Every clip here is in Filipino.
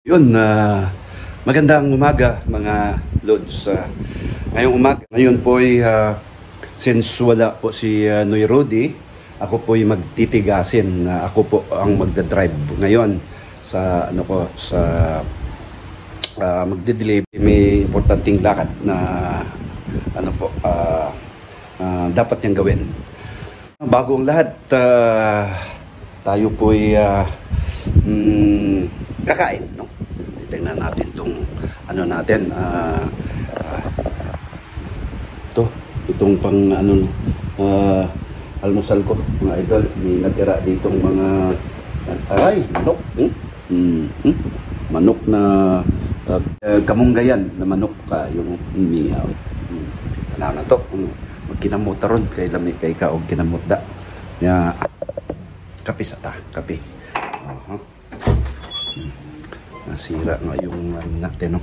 Yun, magandang umaga mga Lods. Ngayong umaga, ngayon po ay since wala po si Noy Rudy, ako po ay magtitigasin. Ako po ang magdadrive ngayon sa magde-deliver. May importanteng lakad na dapat niyang gawin. Bago ang lahat, tayo po ay kakain, no? Tingnan natin itong itong pang almusal ko, mga idol. May natira ditong mga manok. Manok na kamunggayan na manok yung umiyaw. Ano na to? Magkinamot ron kay lami kay ka og kinamot da. Ya kape sa ta, kape. Nasira nga yung natin, no?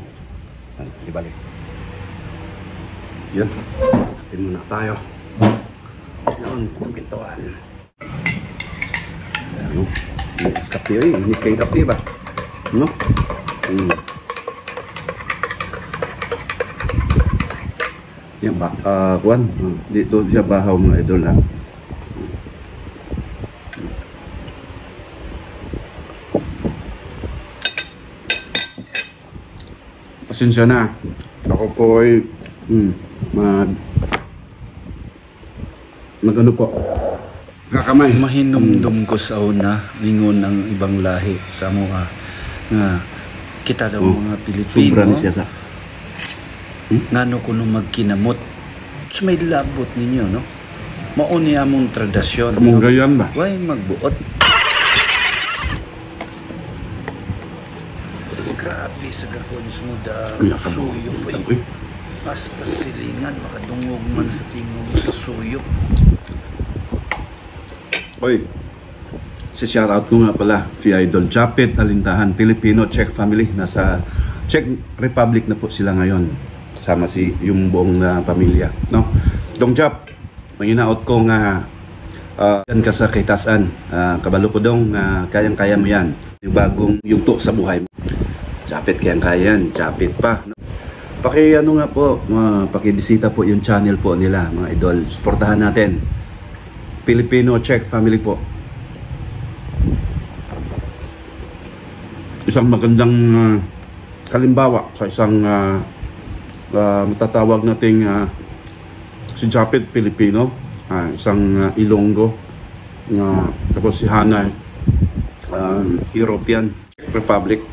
Ibalik. Yun. Kape muna tayo. Yun, kumpintuan. Ano? Mas kape yun. Hindi kayong kape ba? No? Yan ba? Kuwan. Dito siya bahaw, mga idol, ha? Pasensya na. Ako po ay magano po. Kakamay. Mahinumdum ko sa una mingon ng ibang lahi sa mga nga kita daw mga Pilipino. Sobra ni siya sa. Ngano kuno magkinamot. So may labot ninyo, no? Mauni among tradisyon. Kamunggayan ba? Way magbuot. Grabe sa gakonsumo da suyo po. Basta silingan, makadungog man sa tingog sa suyo. Oy, shoutout ko nga pala si Idol Japet Alintahan, Filipino Czech family. Nasa Czech Republic na po sila ngayon. Sama yung buong pamilya, no? Dong Jap, manginaot ko nga yan ka sa kitasan. Kabalo ko dong kayang-kaya mo yan. Yung bagong yugto sa buhay mo. Japet kayang-kaya yan, Japet pa. Nga po, pakibisita po yung channel po nila, mga idol. Suportahan natin. Filipino Czech family po. Isang magandang kalimbawa sa isang matatawag nating si Japet Filipino, isang Ilonggo, tapos si Hana European Czech Republic.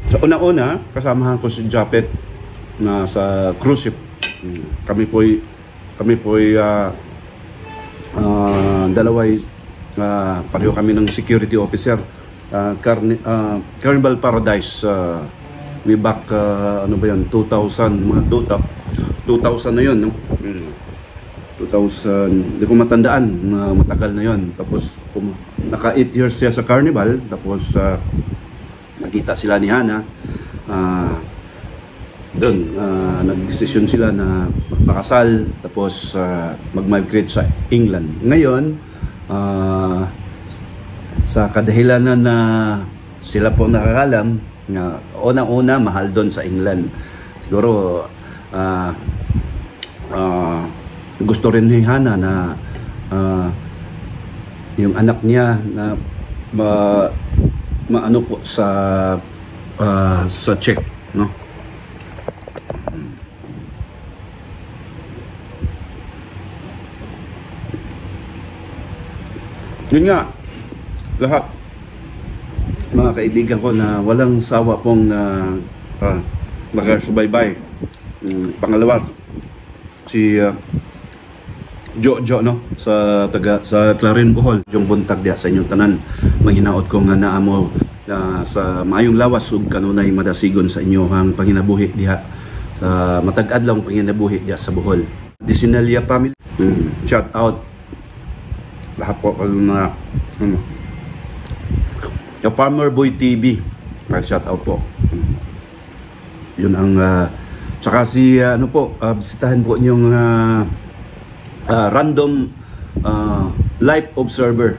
Sa una-una, kasamahan ko si Japet na sa cruise ship. Kami po'y dalaway, pareho kami ng security officer. Carnival Paradise, way back, 2000, mga 2000 na yun, no? 2000, hindi ko matandaan, matagal na yun. Tapos, naka 8 years siya sa Carnival, tapos, nakita sila ni Hana, doon, nag-decision sila na magpakasal, tapos mag-migrate sa England. Ngayon, sa kadahilanan na sila po nakakalam, na unang-una, mahal doon sa England. Siguro, gusto rin ni Hana na yung anak niya na maano po sa Czech, no? Yun nga, lahat mga kaibigan ko na walang sawa pong nakasubaybay. Pangalawa, si Jojo, no, sa Clarin, Bohol. Yung buntag diya sa inyong tanan, manghinaot ko nga naamo sa maayong lawas ug kanunay madasigon sa inyohang panginabuhi diha sa matag-adlaw panginabuhi diha sa Bohol. Disinelia family, shout out lahat po mga Farmer Boy TV, shout out po. Yun ang tsaka si bisitahin po yung random life observer.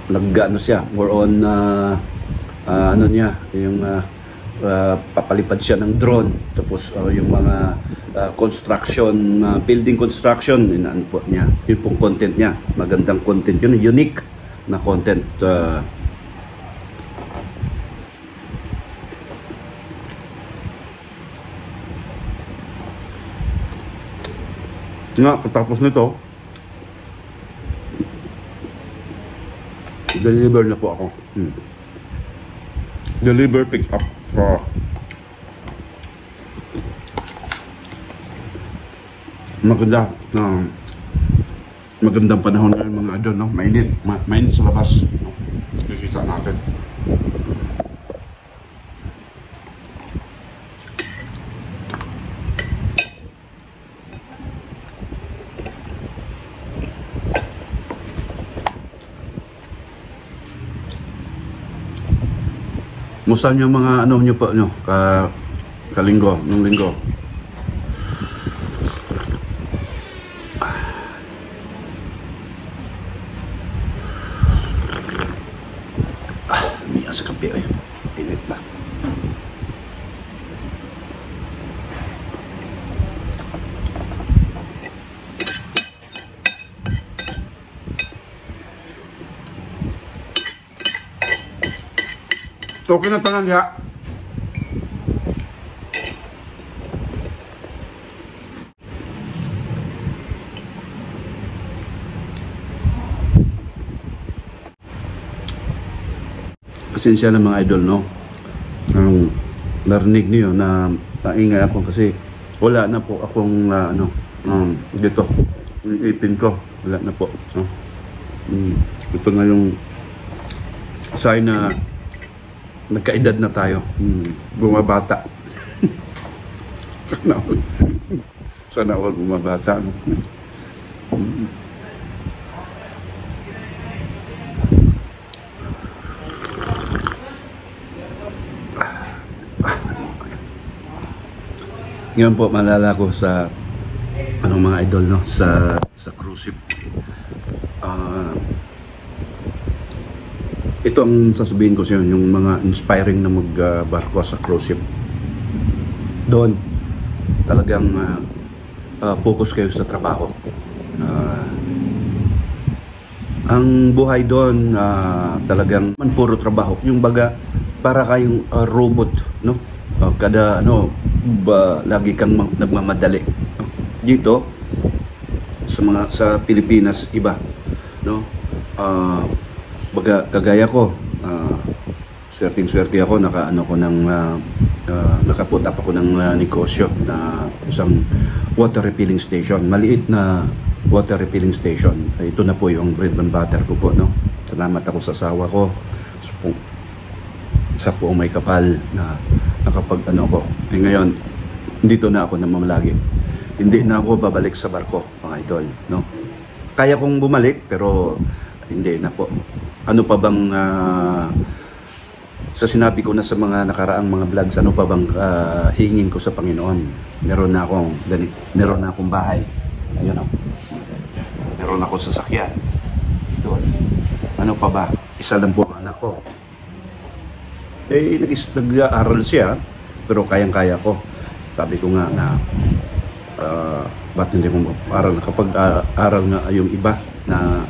nag-ano siya, more on ano niya, yung papalipad siya ng drone, tapos yung mga construction, building construction, inaan po niya. Yun pong content niya, magandang content yun, unique na content. Nga, katapos nito, deliver na po ako. Deliver, pick up for magandang panahon na mga idol, no? Mainit sa labas, no? Nakikita natin. Musta niyo mga ano niyo po nyo kalinggo, nung linggo? Miya sa kape eh. Init na. Okay na tanan ya. Pasensya na mga idol, no? Narinig niyo na naingay ako kasi wala na po akong dito, yung ipin ko, wala na po, no? Ito na yung sign na nagkaedad na tayo. Bumabata. Sana all bumabata. No? Ngayon po malala ko sa mga idol, no, sa cruise ship. Ito ang sasabihin ko sa inyo, yung mga inspiring na magbarko sa cruise ship. Doon, talagang focus kayo sa trabaho. Ang buhay doon, talagang puro trabaho. Yung baga, para kayong robot, no? Kada, lagi kang nagmamadali. Dito, sa Pilipinas, iba, no? Baga, kagaya ko, swerteng-swerte ako, nakaput up ako ng negosyo na isang water refilling station, maliit na water refilling station. Ito na po yung bread and butter ko po, no? Salamat ako sa asawa ko, sa po may kapal na nakapag ko. Ngayon, dito na ako namamalagi. Hindi na ako babalik sa barko, mga idol, no? Kaya kong bumalik, pero hindi na po. Ano pa bang sa sinabi ko na sa mga nakaraang mga vlogs, ano pa bang hingin ko sa Panginoon? Meron na akong bahay. Ayun, no? Meron akong sasakyan. Doon. Ano pa ba? Isa lang po ang anak ko. Nag-aaral siya, pero kayang-kaya ko. Sabi ko nga na ba't hindi ko aral? Kapag aral nga yung iba na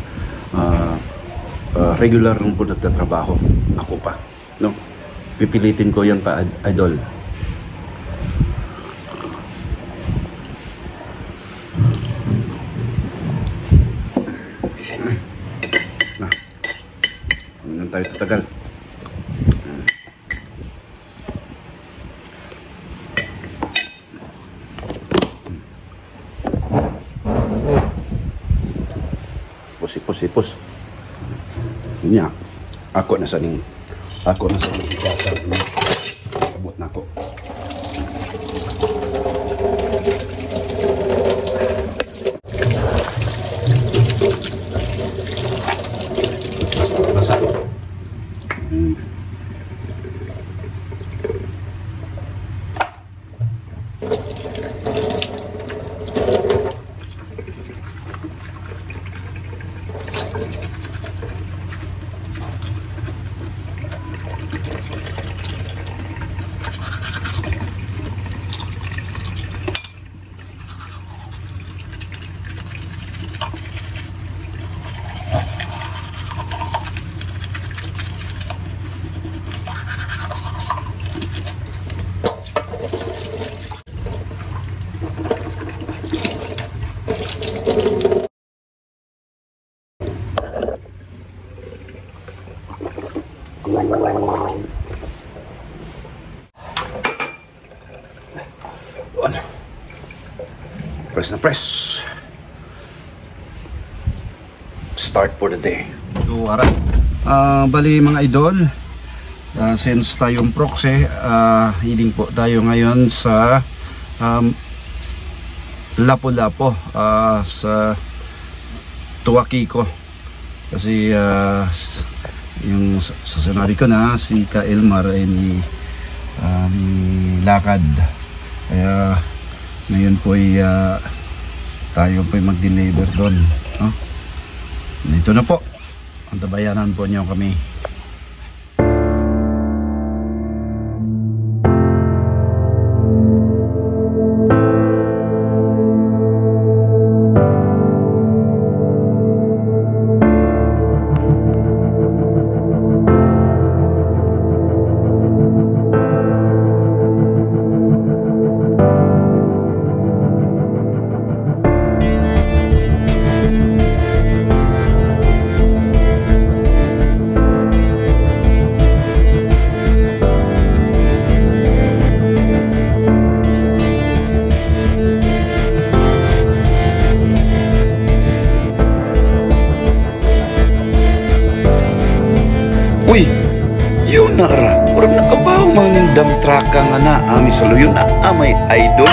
regular nung po nagtatrabaho, ako pa, no? Pipilitin ko yan pa, idol. Hindi tayo tatagal. Sipos. Nya, ako na sa ning ikasa. Abot na ako. Basa. Press na press. Start for the day. So, bali mga idol, since tayong proxy, heading po tayo ngayon sa Lapu-Lapu, sa Tuakiko. Kasi yung sasanari ko na si Ka Elmar ay ni lakad. Kaya ngayon po ay tayo po ay mag-deliver doon. Dito na po. Antabayanan po niyo kami. Uy, yun na ra. Urag nakabaw mga nindam traka nga na ami sa luyon na amay idol.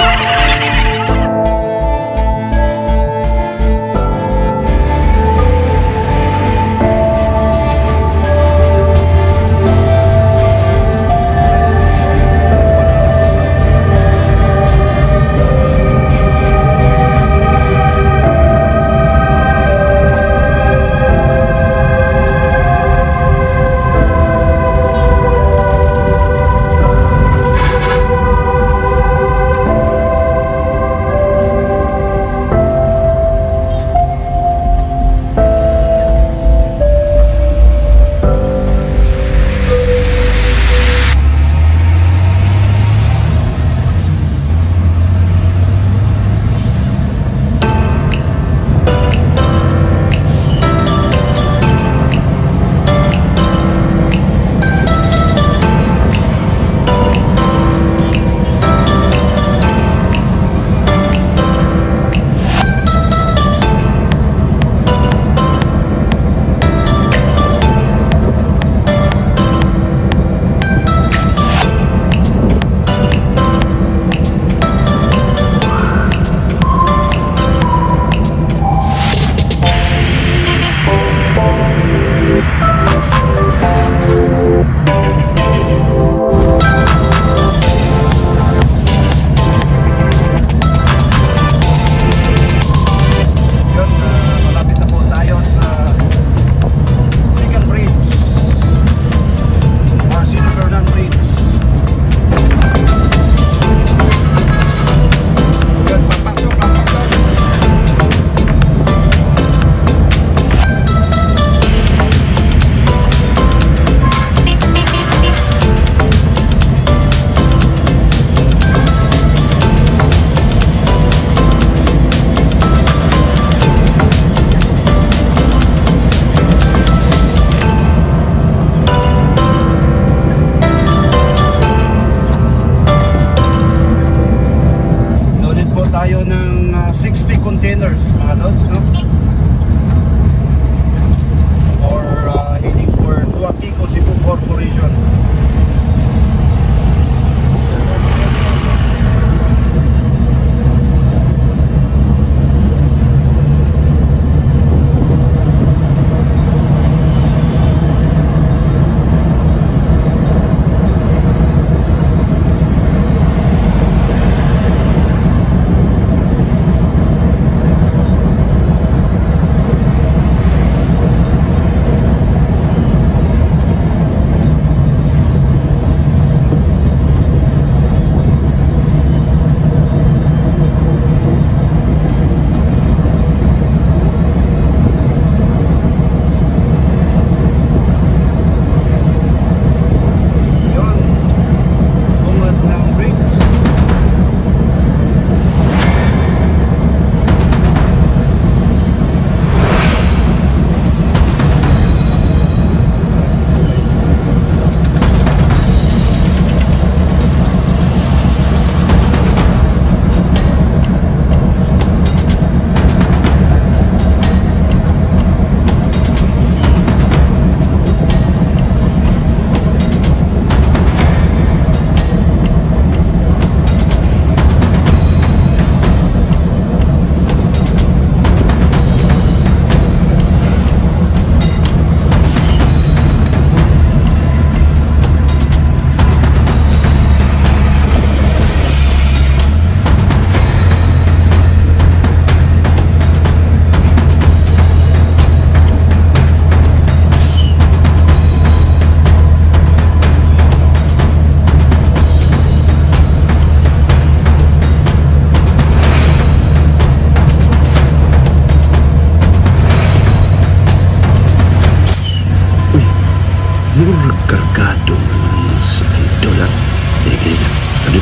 kargado naman sa idol ha.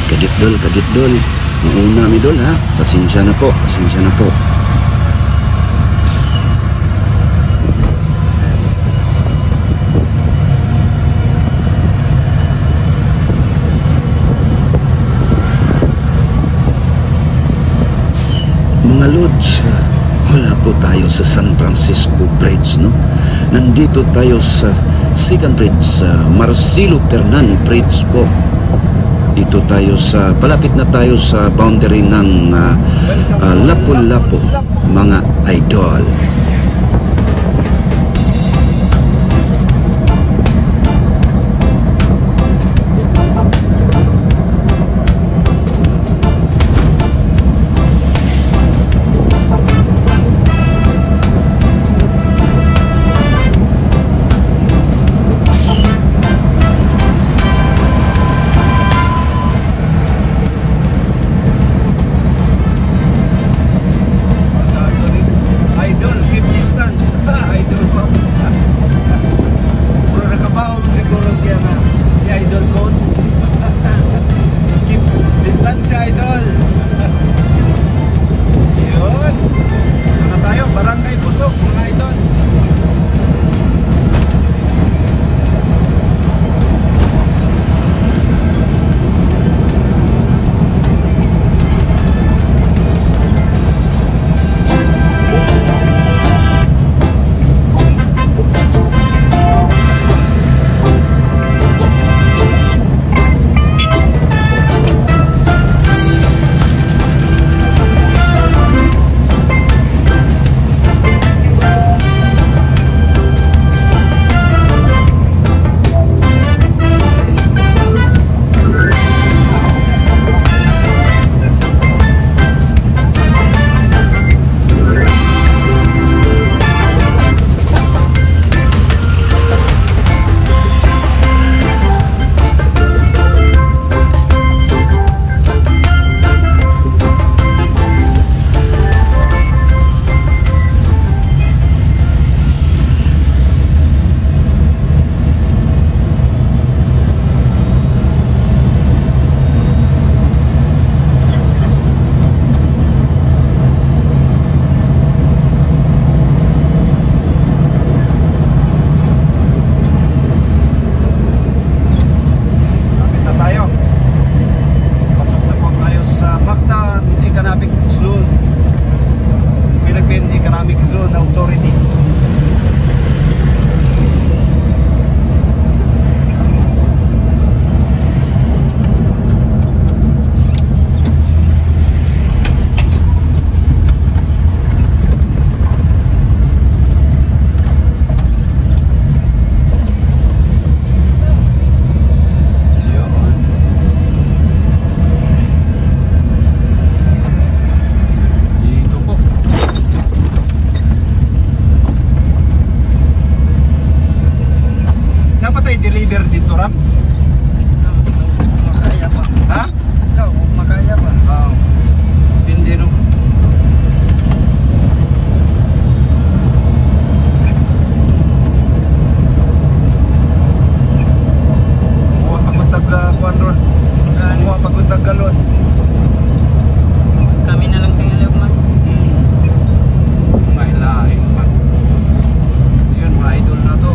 Kadit dol. Mauna mi dol ha. Pasensya na po. Mga lods, wala po tayo sa San Francisco Bridge, no? Nandito tayo sa second bridge, sa Marcelo Fernan Bridge po. Dito tayo palapit na tayo sa boundary ng Lapu-Lapu, mga idol. deliver dito Ram? Makaya pa. Ha? Ikaw, makaya pa. Oo. Hindi no. Muha pagod kuan ron. Muha pagod galon. Kami na lang tingala man. May lain man. Yun, mga idol na to.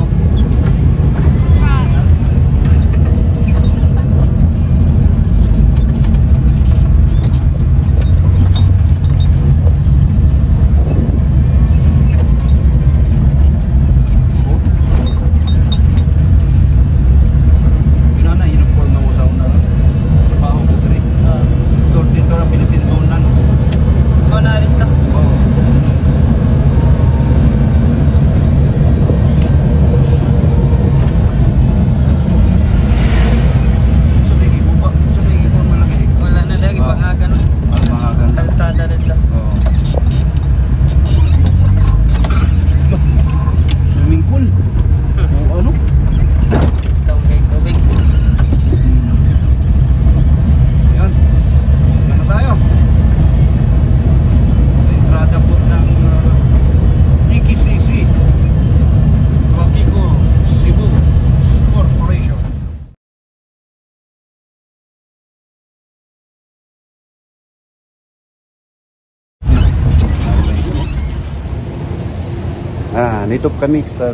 Nandito kami sa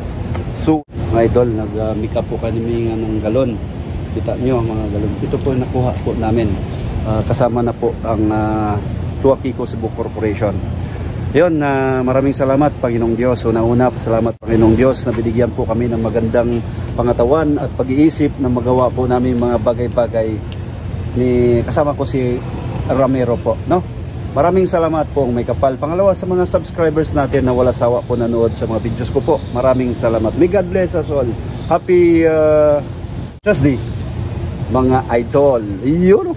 zoo, mga idol. Nag-make up po kami ng galon. Kita nyo ang mga galon. Ito po yung nakuha po namin. Kasama na po ang Tuakiko Cebu Corporation. Yun, maraming salamat Panginoong Diyos. Una-una, salamat Panginoong Diyos na binigyan po kami ng magandang pangatawan at pag-iisip na magawa po namin mga bagay-bagay ni kasama ko si Ramiro po, no? Maraming salamat po may kapal. Pangalawa, sa mga subscribers natin na wala sawa po nanood sa mga videos ko po. Maraming salamat. May God bless us all. Happy Thursday, mga idol. Yun.